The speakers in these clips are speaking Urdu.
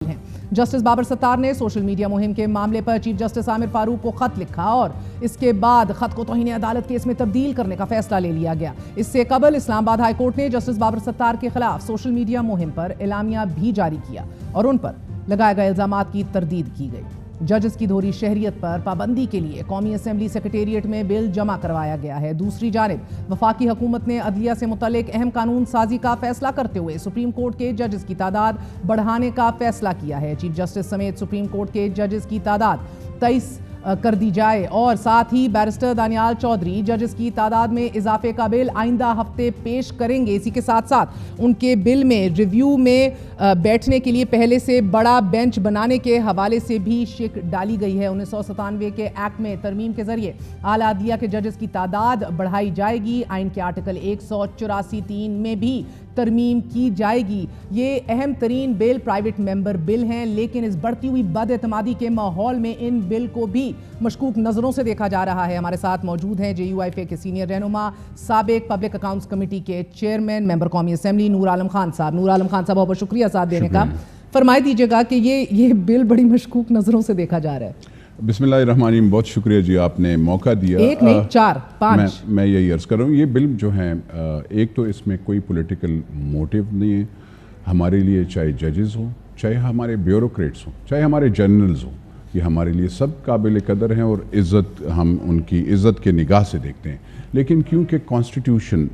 ہیں۔ جسٹس بابر ستار نے سوشل میڈیا مہم کے معاملے پر چیف جسٹس عامر فاروق کو خط لکھا اور اس کے بعد خط کو توہین عدالت کیس میں تبدیل کرنے کا فیصلہ لے لیا گیا۔ اس سے قبل اسلام آباد ہائی کورٹ نے جسٹس بابر ستار کے خلاف سوشل میڈیا مہم پر اعلامیہ بھی جاری کیا اور ان پر لگائے گئے الزامات کی تردید کی گئی۔ ججز کی دھوری شہریت پر پابندی کے لیے قومی اسمبلی سیکریٹریٹ میں بل جمع کروایا گیا ہے۔ دوسری جانب وفاقی حکومت نے عدلیہ سے متعلق اہم قانون سازی کا فیصلہ کرتے ہوئے سپریم کورٹ کے ججز کی تعداد بڑھانے کا فیصلہ کیا ہے۔ چیف جسٹس سمیت سپریم کورٹ کے ججز کی تعداد 23 کر دی جائے اور ساتھ ہی بیرسٹر دانیال چودھری ججز کی تعداد میں اضافے کا بل آئندہ ہفتے پیش کریں گے۔ اسی کے ساتھ ساتھ ان کے بل میں ریویو میں بیٹھنے کے لیے پہلے سے بڑا بینچ بنانے کے حوالے سے بھی شک ڈالی گئی ہے۔ 1997 کے ایکٹ میں ترمیم کے ذریعے اعلیٰ عدلیہ کے ججز کی تعداد بڑھائی جائے گی۔ آئین کے آرٹیکل 184(3) میں بھی ترمیم کی جائے گی۔ یہ اہم ترین بل پرائیویٹ ممبر بل ہیں، لیکن اس بڑھتی ہوئی بد اعتمادی کے ماحول میں ان بل کو بھی مشکوک نظروں سے دیکھا جا رہا ہے۔ ہمارے ساتھ موجود ہیں JUIFA کے سینئر رہنما، سابق پبلک اکاؤنٹس کمیٹی کے چیئرمین، ممبر قومی اسمبلی نور عالم خان صاحب۔ نور عالم خان صاحب بہت بہت شکریہ ساتھ دینے کا۔ فرمائے دیجیے گا کہ یہ بل بڑی مشکوک نظروں سے دیکھا جا رہا ہے۔ بسم اللہ الرحمن الرحیم، بہت شکریہ جی، آپ نے موقع دیا۔ ایک نہیں 4 5 میں یہی عرض کر رہا ہوں، یہ بل جو ہیں ایک تو اس میں کوئی پولیٹیکل موٹیو نہیں ہے ہمارے لیے، چاہے ججز ہوں، چاہے ہمارے بیوروکریٹس ہوں، چاہے ہمارے جنرلز ہوں، یہ ہمارے لیے سب قابل قدر ہیں اور عزت، ہم ان کی عزت کے نگاہ سے دیکھتے ہیں۔ لیکن کیونکہ کانسٹیٹیوشن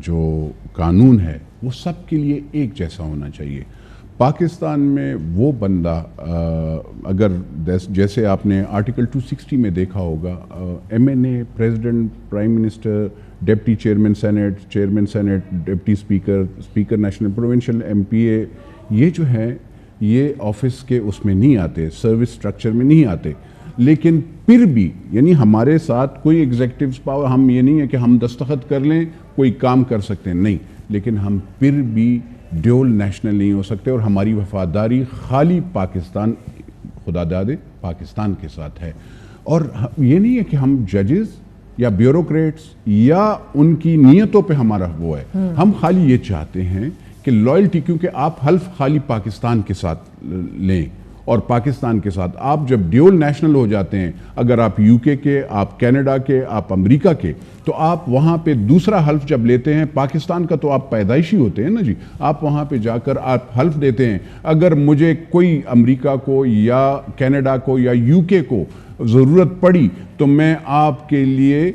جو قانون ہے وہ سب کے لیے ایک جیسا ہونا چاہیے۔ پاکستان میں وہ بندہ اگر جیسے آپ نے آرٹیکل 260 میں دیکھا ہوگا، MNA، president, prime minister, deputy chairman senate, deputy speaker, speaker national provincial, MPA، یہ جو ہیں یہ آفس کے اس میں نہیں آتے، سروس سٹرکچر میں نہیں آتے، لیکن پھر بھی یعنی ہمارے ساتھ کوئی ایگزیکٹیوز پاور، ہم یہ نہیں ہے کہ ہم دستخط کر لیں کوئی کام کر سکتے ہیں، نہیں، لیکن ہم پھر بھی ڈیول نیشنل نہیں ہو سکتے اور ہماری وفاداری خالی پاکستان، خدا دادے پاکستان کے ساتھ ہے۔ اور یہ نہیں ہے کہ ہم ججز یا بیوروکریٹس یا ان کی نیتوں پہ ہمارا وہ ہے، ہم خالی یہ چاہتے ہیں کہ لائلٹی، کیونکہ آپ حلف خالی پاکستان کے ساتھ لیں اور پاکستان کے ساتھ آپ جب ڈیول نیشنل ہو جاتے ہیں، اگر آپ UK کے، آپ کینیڈا کے، آپ امریکہ کے، تو آپ وہاں پہ دوسرا حلف جب لیتے ہیں، پاکستان کا تو آپ پیدائشی ہوتے ہیں نا جی، آپ وہاں پہ جا کر آپ حلف دیتے ہیں اگر مجھے کوئی امریکہ کو یا کینیڈا کو یا UK کو ضرورت پڑی تو میں آپ کے لیے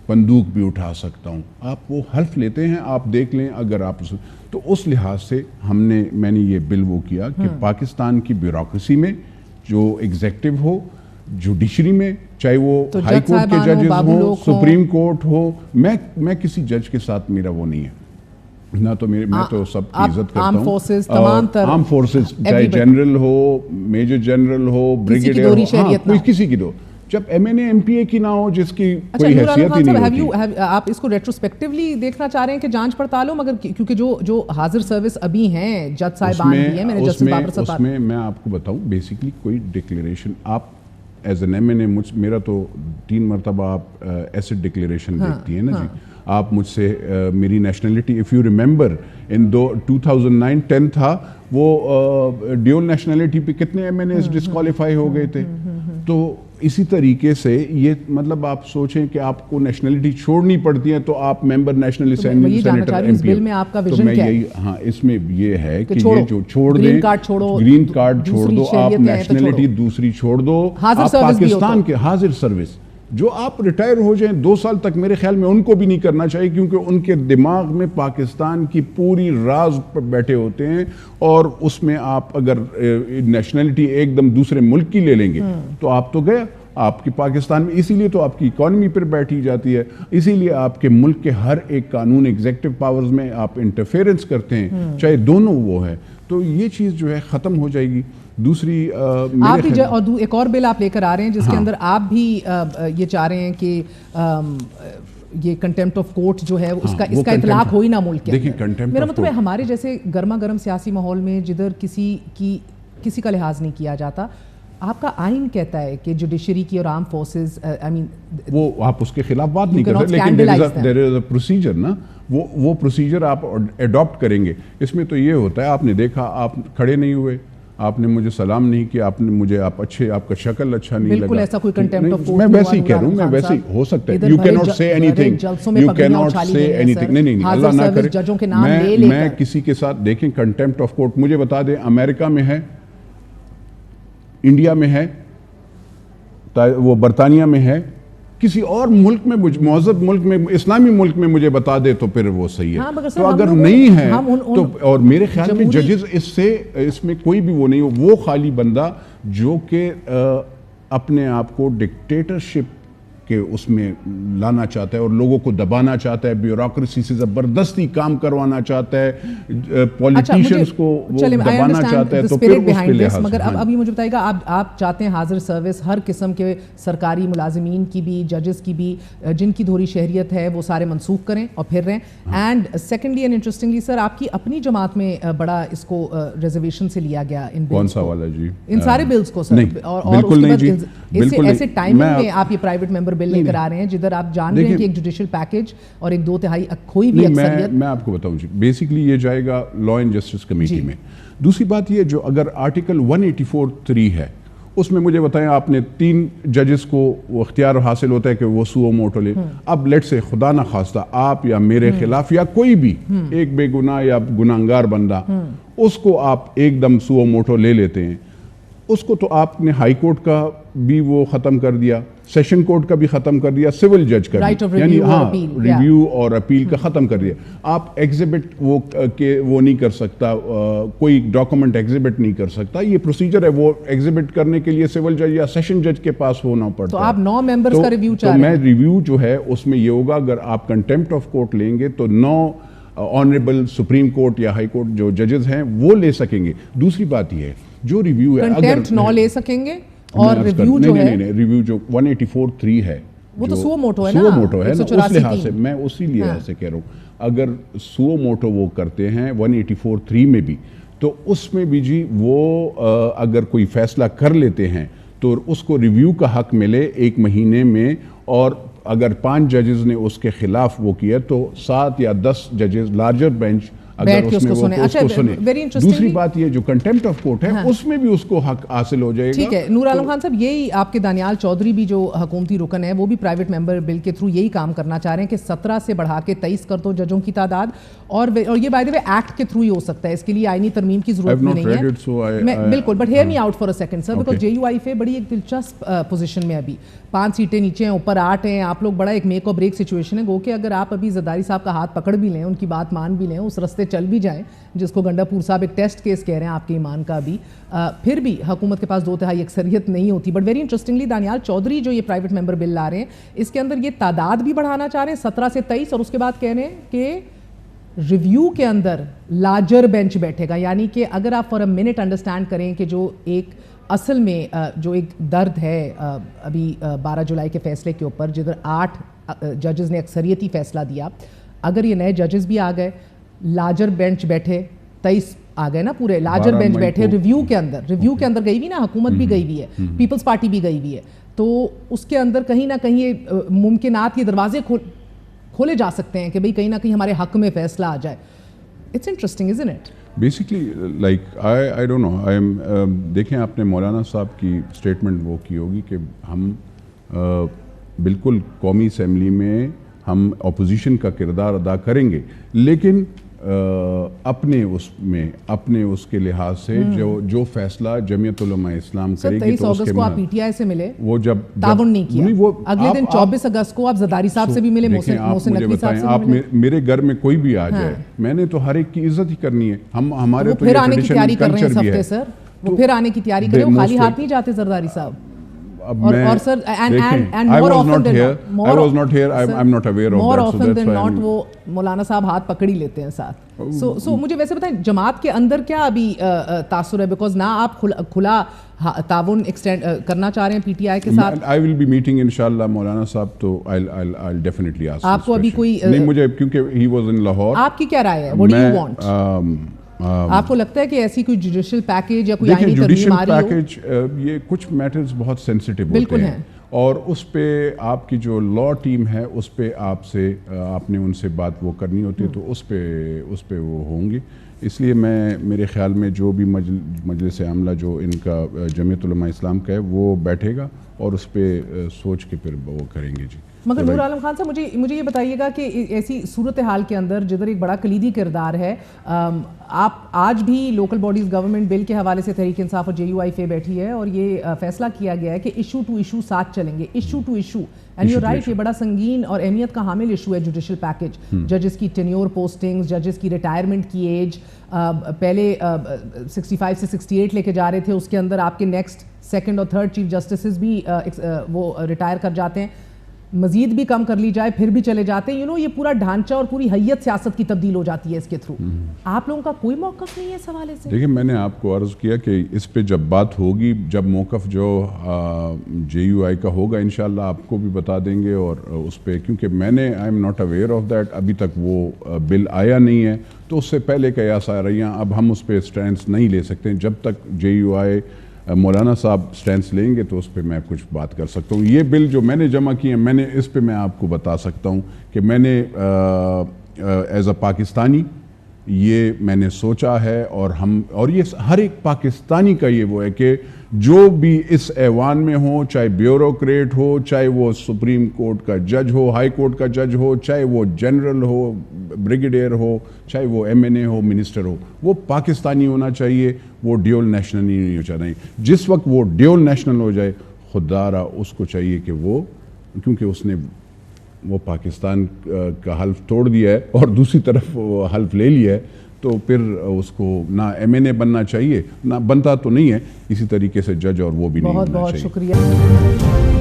بندوق بھی اٹھا سکتا ہوں۔ آپ وہ حلف لیتے ہیں، آپ دیکھ لیں، اگر آپ تو اس لحاظ سے میں نے یہ بل وہ کیا کہ پاکستان کی بیوروکریسی میں جو ایگزیکٹو ہو، جوڈیشری میں، چاہے وہ ہائی کورٹ کے ججز ہوں، سپریم کورٹ ہو، میں کسی جج کے ساتھ میرا وہ نہیں ہے، نہ تو میں تو سب کی عزت کرتا ہوں۔ عام فورسز چاہے جنرل ہو، میجر جنرل ہو، بریگیڈیئر ہو، کسی کی دو، جب MNA MPA کی نہ ہو جس کی کوئی حیثیت ہی نہیں ہوتی۔ آپ اس کو ریٹروسپیکٹیولی دیکھنا چاہ رہے ہیں کہ جانچ پڑتال ہو، مگر کیونکہ جو حاضر سروس ابھی ہیں جج صاحبان بھی ہیں، میں نے جسٹس بابر ستار، اس میں میں آپ کو بتاؤں بیسیکلی کوئی ڈکلیریشن، آپ ایز این MNA میرا تو 3 مرتبہ آپ ایسڈ ڈکلیریشن دیکھتی ہیں نا جی، آپ مجھ سے میری نیشنلٹی، اف یو ریممبر ان 2009-10 تھا وہ ڈیول نیشنلٹی پہ کتنے MNAs ڈسکوالیفائی ہو گئے تھے۔ تو اسی طریقے سے یہ مطلب آپ سوچیں کہ آپ کو نیشنلٹی چھوڑنی پڑتی ہے تو آپ ممبر نیشنل اسمبلی، سینیٹر، MP، تو میں یہی اس میں یہ ہے کہ یہ جو چھوڑ دیں، گرین کارڈ چھوڑ دو، آپ نیشنلٹی دوسری چھوڑ دو، آپ پاکستان کے حاضر سروس جو آپ ریٹائر ہو جائیں 2 سال تک، میرے خیال میں ان کو بھی نہیں کرنا چاہیے، کیونکہ ان کے دماغ میں پاکستان کی پوری راز پر بیٹھے ہوتے ہیں، اور اس میں آپ اگر نیشنلٹی ایک دم دوسرے ملک کی لے لیں گے تو آپ تو گیا آپ کی پاکستان میں، اسی لیے تو آپ کی اکانومی پر بیٹھی جاتی ہے، اسی لیے آپ کے ملک کے ہر ایک قانون ایگزیکٹو پاورز میں آپ انٹرفیرنس کرتے ہیں، چاہے دونوں وہ ہے، تو یہ چیز جو ہے ختم ہو جائے گی۔ دوسری آپ بھی ایک اور بل آپ لے کر آ رہے ہیں جس کے اندر آپ بھی یہ چاہ رہے ہیں کہ یہ کنٹیمپٹ آف کورٹ جو ہے اس کا اطلاق ہو ہی نہ ملک کے اندر۔ میرا مطلب ہے ہمارے جیسے گرما گرم سیاسی ماحول میں جدھر کسی کا لحاظ نہیں کیا جاتا، آپ کا آئین کہتا ہے کہ جوڈیشری کی اور عام فورسز، وہ آپ اس کے خلاف بات نہیں کرتے، لیکن there is a procedure نا، وہ پروسیجر آپ اڈاپٹ کریں گے۔ اس میں تو یہ ہوتا ہے، آپ نے دیکھا، آپ کھڑے نہیں ہوئے، آپ نے مجھے سلام نہیں کیا, آپ نے مجھے آپ کا شکل اچھا نہیں لگا. بالکل ایسا کوئی کنٹیمپٹ آف کورٹ میں ویسے ہی کہہ رہا ہوں, میں ویسے ہی ہو سکتا ہے. یو کی ناٹ سے اینی تھنگ, یو کی ناٹ سے اینی تھنگ. نہیں, اللہ نہ کرے. میں کسی کے ساتھ دیکھیں کنٹیمپٹ آف کورٹ مجھے بتا دیں, امریکہ میں ہے, انڈیا میں ہے, وہ برطانیہ میں ہے, کسی اور ملک میں, مہذب ملک میں, اسلامی ملک میں مجھے بتا دے تو پھر وہ صحیح ہے. تو اگر نہیں ہے تو, اور میرے خیال میں ججز اس میں کوئی بھی وہ نہیں ہو, وہ خالی بندہ جو کہ اپنے آپ کو ڈکٹیٹرشپ کہ اس میں لانا چاہتا ہے اور لوگوں کو دبانا چاہتا ہے, بیوروکریسی سے زبردستی کام کروانا چاہتا ہے, پولیٹیشینز کو وہ دبانا چاہتا ہے, تو پھر اس کے لحاظ. مگر اب ابھی مجھے بتائیے گا, آپ چاہتے ہیں حاضر سروس ہر قسم کے سرکاری ملازمین کی بھی, ججز کی بھی, جن کی دھوری شہریت ہے وہ سارے منسوخ کریں اور پھر رہیں. اینڈ سیکنڈلی اینڈ انٹرسٹنگلی سر, آپ کی اپنی جماعت میں بڑا اس کو ریزرویشن سے لیا گیا ان کون سا والا جی, ان سارے بلز کو سر, اور ایسے ٹائمنگ میں آپ یہ پرائیویٹ ممبر بل لے کر آ رہے ہیں جدھر آپ جان رہے ہیں کہ ایک جوڈیشل پیکج اور ایک 2/3 کھوئی بھی اکثریت. میں آپ کو بتاؤں جی, بیسیکلی یہ جائے گا لا اینڈ جسٹس کمیٹی میں. دوسری بات یہ, جو اگر آرٹیکل 184(3) ہے اس میں مجھے بتائیں, آپ نے 3 ججز کو وہ اختیار حاصل ہوتا ہے کہ وہ سو موٹو لے. اب لیٹ سے خدا نہ خواستہ آپ یا میرے خلاف یا کوئی بھی ایک بے گناہ یا گناہگار بندہ, اس کو آپ ایک دم سو موٹو لے لیتے ہیں. اس کو تو آپ نے ہائی کورٹ کا بھی وہ ختم کر دیا, سیشن کورٹ کا بھی ختم کر دیا, سول جج کا بھی, یعنی ریویو اور اپیل کا ختم کر دیا. آپ ایگزیبٹ وہ نہیں کر سکتا, کوئی ڈاکومنٹ ایگزیبٹ نہیں کر سکتا. یہ پروسیجر ہے, وہ ایگزیبٹ کرنے کے لیے سول جج یا سیشن جج کے پاس ہونا پڑتا ہے. تو آپ 9 ممبرز کا ریویو چاہ رہے ہیں. میں ریویو جو ہے اس میں یہ ہوگا, اگر آپ کنٹیمپٹ آف کورٹ لیں گے تو 9 آنریبل سپریم کورٹ یا ہائی کورٹ جو ججز ہیں وہ لے سکیں گے. دوسری بات یہ ہے, جو ریویو ہے کنٹیمپٹ 9 لے سکیں گے, اور ریویو جو ہے ریویو جو 184(3) ہے وہ تو سو موٹو ہے نا, اس لحاظ سے میں اسی لحاظ سے کہہ رہا ہوں, اگر سو موٹو وہ کرتے ہیں 184(3) میں بھی, تو اس میں بھی جی وہ اگر کوئی فیصلہ کر لیتے ہیں تو اس کو ریویو کا حق ملے 1 مہینے میں, اور اگر 5 ججز نے اس کے خلاف وہ کیا تو 7 یا 10 ججز لارجر بینچ اگر اس میں وہ اس کو سنے. دوسری بات یہ, جو کنٹیمپٹ آف کورٹ ہے اس میں بھی اس کو حق حاصل ہو جائے گا. ٹھیک ہے نور عالم خان صاحب, یہی آپ کے دانیال چودھری بھی جو حکومتی رکن ہے وہ بھی پرائیویٹ ممبر بل کے تھرو یہی کام کرنا چاہ رہے ہیں کہ 17 سے بڑھا کے 23 کر دو ججوں کی تعداد, اور یہ بائی دی وے ایکٹ کے تھرو ہی ہو سکتا ہے, اس کے لیے آئینی ترمیم کی ضرورت نہیں ہے. بالکل, but hear me out for a second sir, because JUIF بڑی ایک دلچسپ پوزیشن میں, ابھی 5 سیٹیں نیچے ہیں, اوپر 8 ہیں, آپ لوگ بڑا ایک میک اور بریک سچویشن ہے. گو کہ اگر آپ ابھی زرداری صاحب کا ہاتھ پکڑ بھی لیں, ان کی بات مان بھی لیں, اس رستے چل بھی جائیں جس کو گنڈا پور صاحب ایک ٹیسٹ کیس کہہ رہے ہیں آپ کے ایمان کا, بھی پھر بھی حکومت کے پاس 2/3 اکثریت نہیں ہوتی. But very interestingly Daniyal Chaudhry جو یہ پرائیویٹ ممبر بل لا رہے ہیں, اس کے اندر یہ تعداد بھی بڑھانا چاہ رہے ہیں 17 سے 23, اور اس کے بعد کہہ رہے ہیں کہ ریویو کے اندر لارجر بینچ بیٹھے گا. یعنی کہ اگر آپ فار اے منٹ انڈرسٹینڈ کریں کہ جو ایک اصل میں جو ایک درد ہے ابھی 12 جولائی کے فیصلے کے اوپر, جدھر 8 ججز نے اکثریتی فیصلہ دیا, اگر یہ نئے ججز بھی آ گئے, لارجر بینچ بیٹھے, 23 آ گئے نا پورے لارجر بینچ بیٹھے ریویو کے اندر گئی ہوئی نا, حکومت بھی گئی ہوئی ہے, پیپلز پارٹی بھی گئی ہوئی ہے, تو اس کے اندر کہیں نہ کہیں یہ ممکنات کے دروازے کھولے جا سکتے ہیں کہ بھئی کہیں نہ کہیں ہمارے حق میں فیصلہ آ جائے. It's interesting isn't it? Basically like I don't know, دیکھیں آپ نے مولانا صاحب کی اسٹیٹمنٹ وہ کی ہوگی کہ ہم بالکل قومی اسمبلی میں ہم اپوزیشن کا کردار ادا کریں گے, لیکن اپنے اس کے لحاظ سے جو فیصلہ جمعیت علماء اسلام کرے گی, 23 اگست کو آپ PTI سے ملے, وہ جب تعاون نہیں کیا, اگلے دن 24 اگست کو آپ زرداری صاحب سے بھی ملے, محسن نقوی صاحب سے بھی ملے. آپ میرے گھر میں کوئی بھی آ جائے, میں نے تو ہر ایک کی عزت ہی کرنی ہے. ہمارے تو پھر آنے کی تیاری کر رہے ہیں اس ہفتے سر, وہ پھر آنے کی تیاری کریں, خالی ہاتھ نہیں جاتے زرداری صاحب. اور سر وہ مولانا صاحب ہاتھ پکڑ ہی لیتے ہیں ساتھ. سو مجھے ویسے بتائیں جماعت کے اندر کیا ابھی تاثر ہے, بیکاز نہ آپ کھلا تعاون ایکسٹینڈ کرنا چاہ رہے ہیں PTI کے ساتھ. I will be meeting انشاءاللہ مولانا صاحب, تو I'll definitely ask. آپ کو ابھی کوئی نہیں, مجھے کیونکہ he was in Lahore. آپ کی کیا رائے ہے, what do you want? آپ کو لگتا ہے کہ ایسی کوئی جوڈیشل پیکیج یا کوئی آئینی ترمیم آ رہی ہو؟ پیکیج, یہ کچھ میٹرز بہت سینسٹیو ہوتے ہیں, اور اس پہ آپ کی جو لا ٹیم ہے اس پہ آپ نے ان سے بات وہ کرنی ہوتی ہے, تو اس پہ وہ ہوں گی. اس لیے میرے خیال میں جو بھی مجلس عاملہ جو ان کا جمعیت علماء اسلام کا ہے وہ بیٹھے گا اور اس پہ سوچ کے پھر وہ کریں گے جی. مگر نور عالم خان صاحب مجھے یہ بتائیے گا کہ ایسی صورتحال کے اندر جدھر ایک بڑا کلیدی کردار ہے، آپ آج بھی لوکل باڈیز گورنمنٹ بل کے حوالے سے تحریک انصاف اور JUI بیٹھی ہے اور یہ فیصلہ کیا گیا ہے کہ ایشو ٹو ایشو ساتھ چلیں گے. Issue to issue and you right, یہ بڑا سنگین اور اہمیت کا حامل ایشو ہے جوڈیشل پیکج. ججز کی ٹینیور پوسٹنگز، ججز کی ریٹائرمنٹ کی ایج، پہلے 65 سے 68 لے کے جا رہے تھے، اس کے اندر آپ کے نیکسٹ سیکنڈ اور تھرڈ چیف جسٹسز بھی وہ ریٹائر کر جاتے ہیں، مزید بھی کم کر لی جائے پھر بھی چلے جاتے ہیں. یہ پورا ڈھانچہ اور پوری حیت سیاست کی تبدیل ہو جاتی ہے اس کے تھرو. آپ لوگوں کا کوئی موقف نہیں ہے اس حوالے سے؟ دیکھیں، میں نے آپ کو عرض کیا کہ اس پہ جب بات ہوگی، جب موقف جو JUI کا ہوگا انشاءاللہ آپ کو بھی بتا دیں گے. اور اس پہ کیونکہ میں نے I am not aware of that, ابھی تک وہ بل آیا نہیں ہے، تو اس سے پہلے قیاس آ رہی ہیں. اب ہم اس پہ سٹینس نہیں لے سکتے. جب تک JUI مولانا صاحب سٹینس لیں گے تو اس پہ میں کچھ بات کر سکتا ہوں. یہ بل جو میں نے جمع کیے ہیں، اس پہ میں آپ کو بتا سکتا ہوں کہ میں نے ایز اے پاکستانی یہ میں نے سوچا ہے، اور یہ ہر ایک پاکستانی کا یہ وہ ہے کہ جو بھی اس ایوان میں ہو، چاہے بیوروکریٹ ہو، چاہے وہ سپریم کورٹ کا جج ہو، ہائی کورٹ کا جج ہو، چاہے وہ جنرل ہو، بریگیڈیئر ہو، چاہے وہ MNA ہو، منسٹر ہو، وہ پاکستانی ہونا چاہیے. وہ ڈیول نیشنل نہیں ہو چاہیے. جس وقت وہ ڈیول نیشنل ہو جائے، خدا را اس کو چاہیے کہ وہ، کیونکہ اس نے وہ پاکستان کا حلف توڑ دیا ہے اور دوسری طرف وہ حلف لے لیا ہے، تو پھر اس کو نہ MNA بننا چاہیے، نہ بنتا تو نہیں ہے، اسی طریقے سے جج اور وہ بھی نہیں بننا چاہیے. بہت بہت شکریہ.